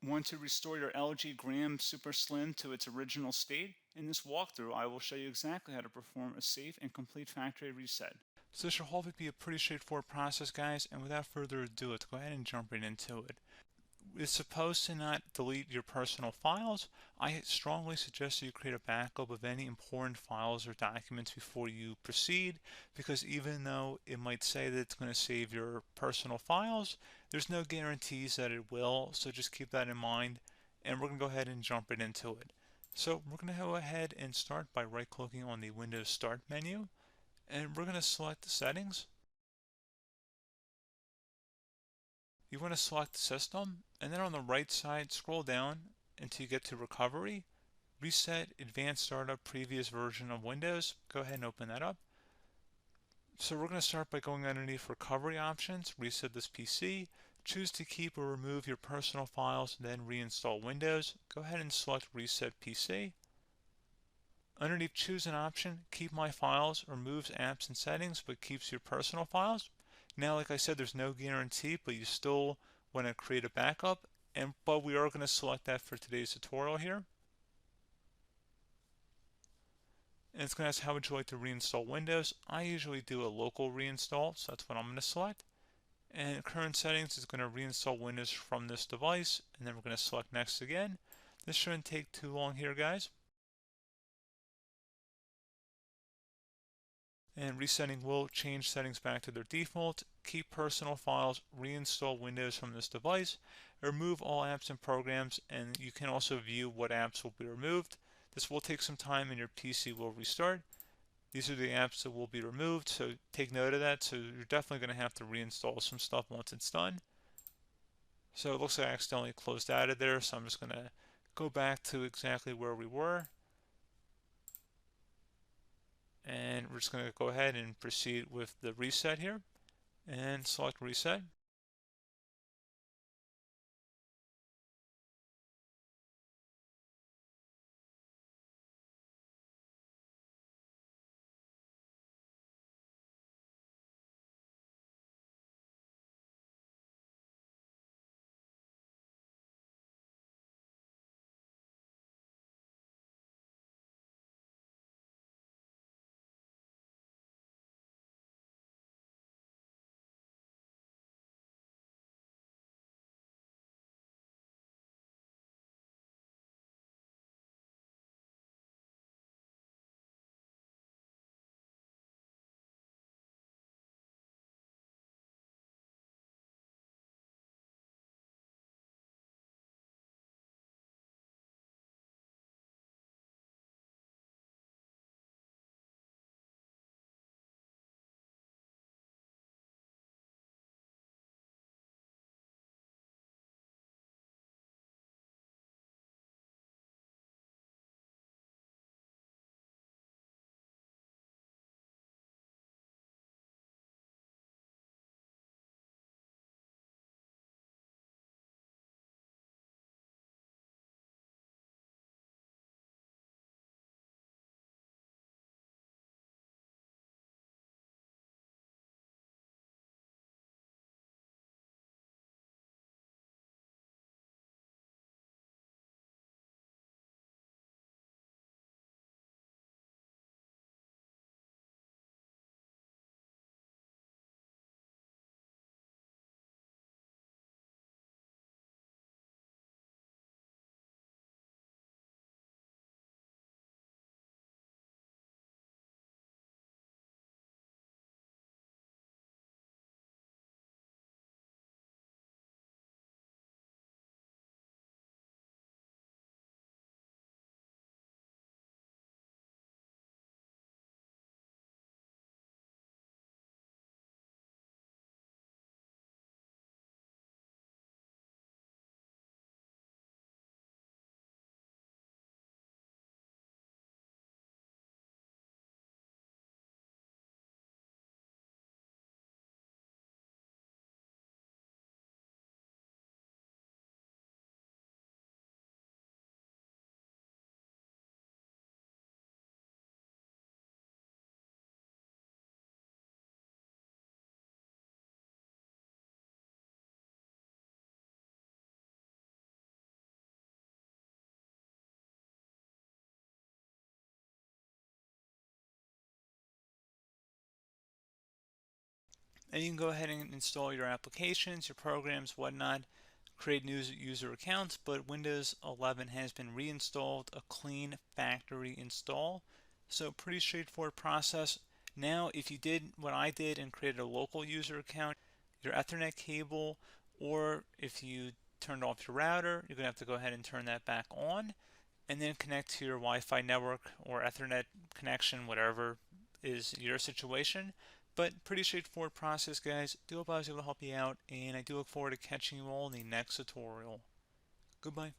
Want to restore your LG Gram SuperSlim to its original state? In this walkthrough, I will show you exactly how to perform a safe and complete factory reset. So this should hopefully be a pretty straightforward process, guys, and without further ado, let's go ahead and jump right into it. It's supposed to not delete your personal files. I strongly suggest you create a backup of any important files or documents before you proceed, because even though it might say that it's going to save your personal files, there's no guarantees that it will, so just keep that in mind, and we're going to go ahead and jump right into it. So we're going to go ahead and start by right-clicking on the Windows Start menu, and we're going to select the settings. You want to select System, and then on the right side, scroll down until you get to Recovery. Reset Advanced Startup Previous Version of Windows. Go ahead and open that up. So we're going to start by going underneath Recovery Options, reset this PC. Choose to keep or remove your personal files, then reinstall Windows. Go ahead and select Reset PC. Underneath Choose an option, Keep My Files removes apps and settings but keeps your personal files. Now, like I said, there's no guarantee, but you still want to create a backup, but we are going to select that for today's tutorial here. And it's going to ask how would you like to reinstall Windows. I usually do a local reinstall, so that's what I'm going to select. And current settings is going to reinstall Windows from this device, and then we're going to select next again. This shouldn't take too long here, guys. And resetting will change settings back to their default, keep personal files, reinstall Windows from this device, remove all apps and programs, and you can also view what apps will be removed. This will take some time and your PC will restart. These are the apps that will be removed, so take note of that. So you're definitely going to have to reinstall some stuff once it's done. So it looks like I accidentally closed out of there, so I'm just going to go back to exactly where we were. And we're just going to go ahead and proceed with the reset here and select reset. And you can go ahead and install your applications, your programs, whatnot, create new user accounts, but Windows 11 has been reinstalled, a clean factory install. So pretty straightforward process. Now, if you did what I did and created a local user account, your Ethernet cable, or if you turned off your router, you're going to have to go ahead and turn that back on and then connect to your Wi-Fi network or Ethernet connection, whatever is your situation. But pretty straightforward process, guys. Do hope I was able to help you out, and I do look forward to catching you all in the next tutorial. Goodbye.